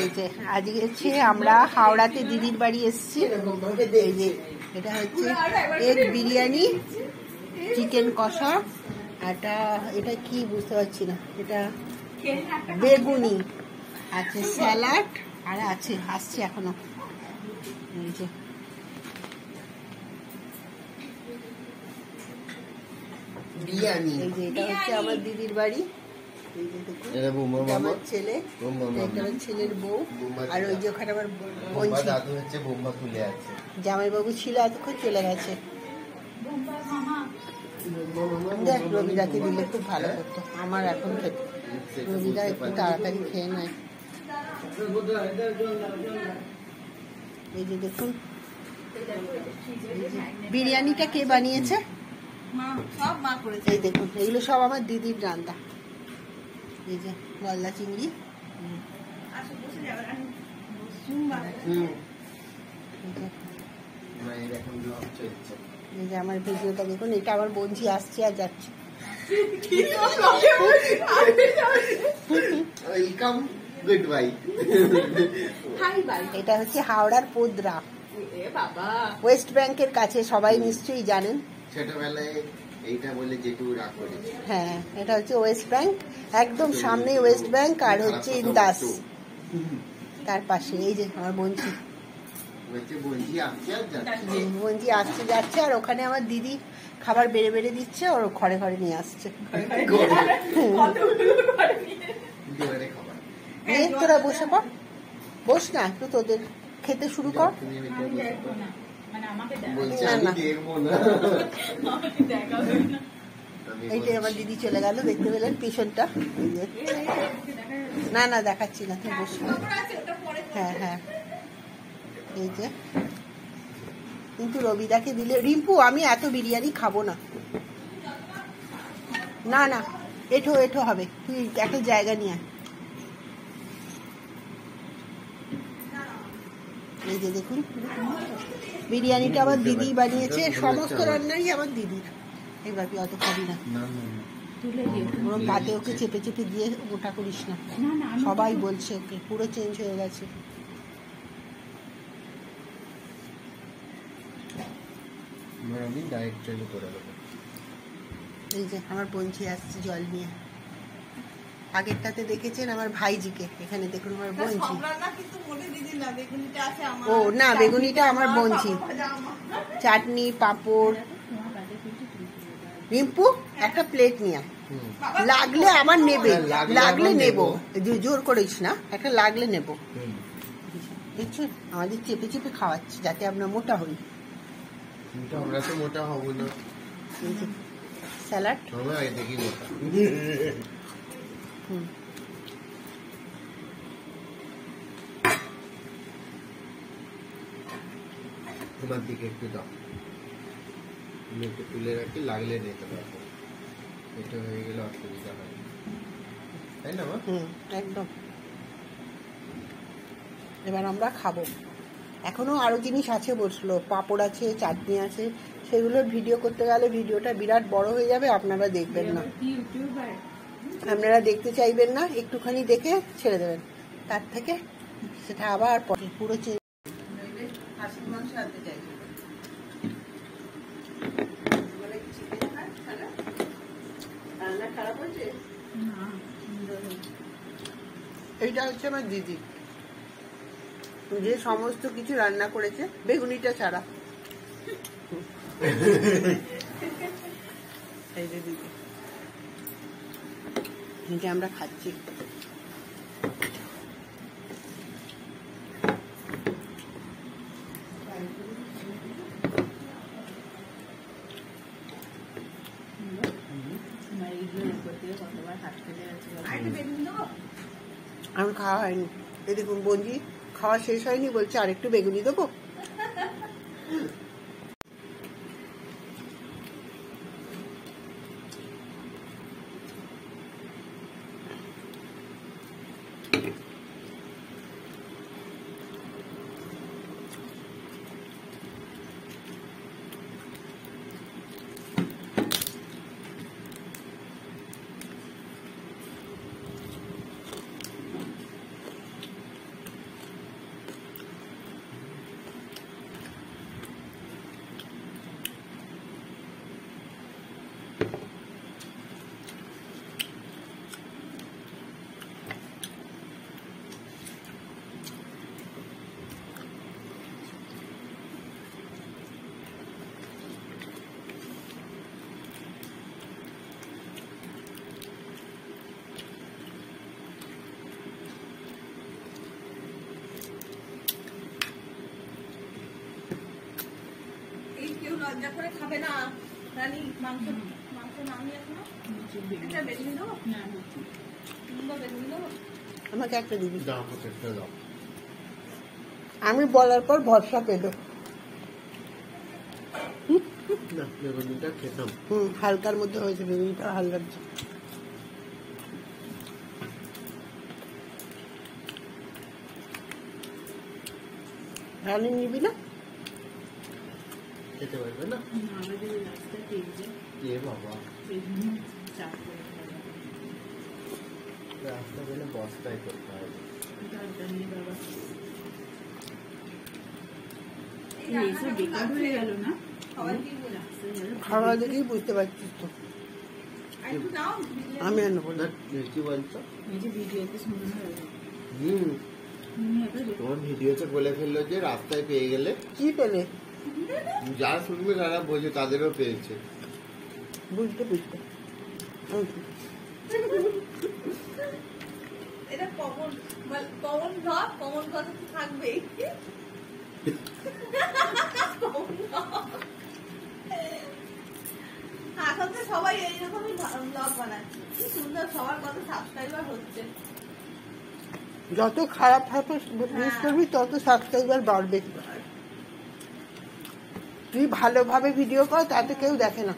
এই যে আজকে হচ্ছে আমরা হাওড়াতে দিদির বাড়ি এসেছি। এই যে এটা হচ্ছে এগ বিরিয়ানি, চিকেন কষা, এটা কি বুঝতে পারছি না, এটা বেগুনি আছে, স্যালাড আর আছে, আসছে এখনো। এই যে বিরিয়ানি, এই যে এটা হচ্ছে আমার দিদির বাড়ি। আমার ছেলে, ছেলের বউ, আর ওই যে ওখানে আমার জামাইবাবু ছিল, এতক্ষণ চলে গেছে। দেখ রবিদাকে দিলে খুব ভালো হতো, আমার এখন খেতে, রবিদা একটু তাড়াতাড়ি খেয়ে নেয়। এই যে দেখুন বিরিয়ানিটা কে বানিয়েছে, এই দেখুন এগুলো সব আমার দিদির রান্না। এই যে গলদা চিংড়ি, এই যে আমার ভিডিওটা দেখুন, এটা আমার বোনঝি আসছে আর যাচ্ছে। এটা হচ্ছে হাওড়ার পোদ্রা, ওয়েস্ট ব্যাংকের কাছে, সবাই নিশ্চয়ই জানেন। ছোটবেলায় এইটা বলে জেঠু রাগ করেছে। হ্যাঁ, এটা হচ্ছে ওয়েস্ট ব্যাংক, একদম সামনে ওয়েস্ট ব্যাংক, আর হচ্ছে ইন্দাস তার পাশে। এই যে আমার বোনঝি আসছে যাচ্ছে, আর ওখানে আমার দিদি খাবার বেড়ে বেড়ে দিচ্ছে, ওর ঘরে ঘরে নিয়ে আসছে। তোরা বসে পড়, বস না একটু, তোদের খেতে শুরু কর। এইটাই আমার দিদি চলে গেল, দেখতে পেলেন পিছনটা। না না দেখাচ্ছি না, তুমি বসে। হ্যাঁ হ্যাঁ, এই যে কিন্তু রবিদাকে দিলে, রিম্পু আমি এত বিরিয়ানি খাবো না, না না এঠো এঠো হবে, তুই একটা জায়গা নিয়ে। এই যে দেখুন বিরিয়ানিটা আমার দিদি বানিয়েছে, সমস্ত রান্নাই আমার দিদির। এবার তুই অত খাবি না, ওরম পাতে ওকে চেপে চেপে দিয়ে মোটা করিস না, সবাই বলছে ওকে পুরো চেঞ্জ হয়ে গেছে। এই যে আমার বোনঝি আসছে জল নিয়ে, আগেরটাতে দেখেছেন আমার ভাইজিকে, এখানে দেখুন আমার বোনঝি। ও না, বেগুনিটা আমার বোনঝি, চাটনি পাঁপড়। রিম্পু একটা প্লেট নিয়ে, লাগলে আমার নেবে, লাগলে নেব, জোর করিস না, একটা লাগলে নেব। দেখছেন আমাদের চেপে চেপে খাওয়াচ্ছে যাতে আমরা মোটা হই। আমরা তো মোটা হব না। স্যালাড, দেখি মোটা। তোমার দিকে একটু দাও, তুমি একটু তুলে রাখি, লাগলে নিতে পারবো, এটা হয়ে গেলে অসুবিধা হয়, তাই না? একদম। এবার আমরা খাবো, এখনো আরো জিনিস আছে বসলো, পাঁপড় আছে, চাটনি আছে, সেগুলোর ভিডিও করতে গেলে ভিডিওটা বিরাট বড় হয়ে যাবে, আপনারা দেখবেন না, আপনারা দেখতে চাইবেন না, একটুখানি দেখে ছেড়ে দেবেন, তার থেকে সেটা আবার পুরো এইটা হচ্ছে আমার দিদি, যে সমস্ত কিছু রান্না করেছে বেগুনিটা ছাড়া। এই যে দিদি, এটা আমরা খাচ্ছি। আমি খাওয়া হয়নি, এই দেখুন বোনজি খাওয়া শেষ হয়নি, বলছে আরেকটু বেগুনি দেবো। ঝাঁঝা করে খাবে না রানী, মাংস মাংস নামিয়ে এখনো এটা বেগুনি দেবো না, বেগুনি দেবো। আমাকে একটা দিবি। দাও একটা দাও। আমি বলার পর ভরসা পেল। না বেগুনিটা খেতাম। হালকার মধ্যে হয়েছে, বেগুনিটা ভালো লাগছে। রানী নিবি না? খেতে পারবে না? এ বাবা, রাস্তা গেলে বস্তায় করতে হবে। খাওয়া দেখেই বুঝতে পারছিস তো। আমি আর নেবো না। কি বলছো? তোমার ভিডিওতে বলে ফেললো যে রাস্তায় পেয়ে গেলে। কি পেলে? যারা শুনবে তারা বোঝে, তাদেরও পেয়েছে। বুঝতে বুঝতে এটা কমন কমন ভাব, কমন কথা তো থাকবেই। এখন তো সবাই এইরকমই ব্লগ বানায়, কি সুন্দর, সবার কত সাবস্ক্রাইবার হচ্ছে। যত খারাপ থাকবে ইউজ করবি তত সাবস্ক্রাইবার বাড়বে। তুই ভালোভাবে ভিডিও কর, তাতে কেউ দেখে না।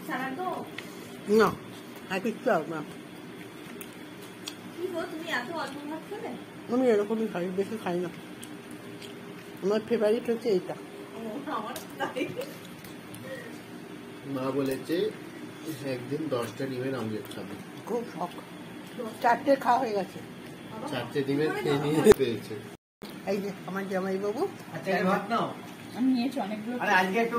সারা তো না আর কিচ্ছু হবে না। কি গো, তুমি এত অল্প ভাত খেলে? আমি এরকমই খাই, বেশি খাই না। আমার ফেভারিট হচ্ছে এইটা। আমার তাই। মা বলেছে একদিন 10টা ডিমের অমলেট খাবে। খুব শখ। 4টে খাওয়া হয়ে গেছে। 4টে ডিমের খেয়ে নিয়ে পেয়েছে। এই যে আমার জামাই বাবু। আচ্ছা ভাত নাও। আমি নিয়েছি অনেকগুলো। আরে আজকে একটু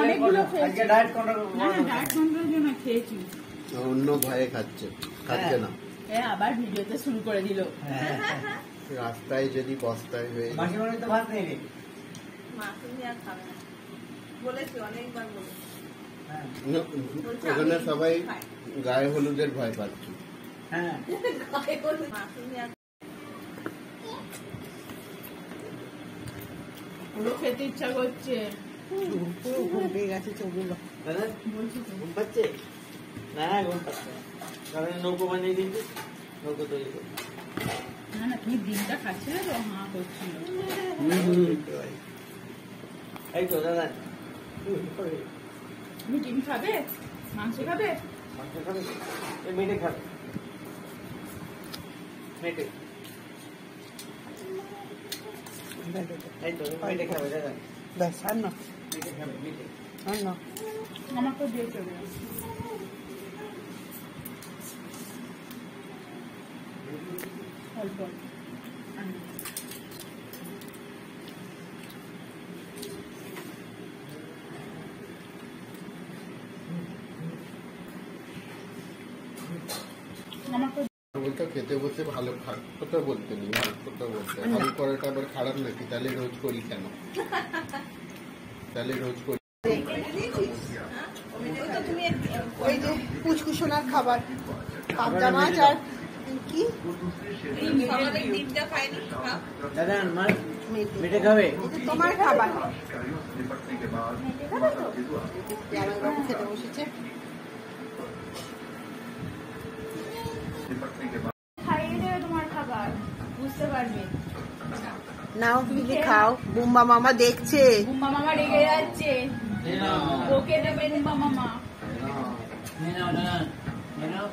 অনেকগুলো আজকে ডায়েট কন্ট্রোল ডায়েট কন্ট্রোলের জন্য খেয়েছি। অন্য ভয়ে খাচ্ছে না। আবার ভিডিওতে শুরু করে দিল। রাস্তায় যদি বস্তায় হয়ে মাসি মনে তো ভাত নেই রে। মা তুমি আর খাবে না বলেছি, অনেকবার বলেছি। ওখানে সবাই গায়ে হলুদের ভয় পাচ্ছে। হ্যাঁ মা তুমি আর খেতে ইচ্ছা করছে। পুরো ঘুম পেয়ে গেছে চোখগুলো। দাদা ঘুম পাচ্ছে না? ঘুম পাচ্ছে না, কারণ নৌকো বানিয়ে দিয়েছি, নৌকো তৈরি করছি। না না, তুমি ডিমটা খাচ্ছিলে তো, হ্যাঁ করছিল। এই তো দাদা তুমি ডিম খাবে, মাংস খাবে? মাংস খাবে, মেটে খাবে, মেটে। এই তো মেটে খাবে দাদা, ব্যাস আর না, মেটে খাবে, মেটে। আর না। আমাকে দিয়ে চলে অল্প আমাকে বলতে খেতে বসে ভালো কথা বলতে নেই, ভালো কথা বলতে। ভালো করাটা আবার খারাপ নাকি? তাহলে রোজ করি কেন? তাহলে রোজ করি। ওই যে কুচকুচোনার খাবার, পাবদা মাছ আর কি ডিমটা খাইনি। দাদা মার মেটে। মেটে খাবে। এটা তোমার খাবার। জামাই বাবু খেতে বসেছে। খাইয়ে দেবে তোমার খাবার, বুঝতে পারবে। নাও দিদি খাও। বুম্বা মামা দেখছে। বুম্বা মামা রেগে যাচ্ছে, ওকে দেবে বুম্বা মামা। হ্যাঁ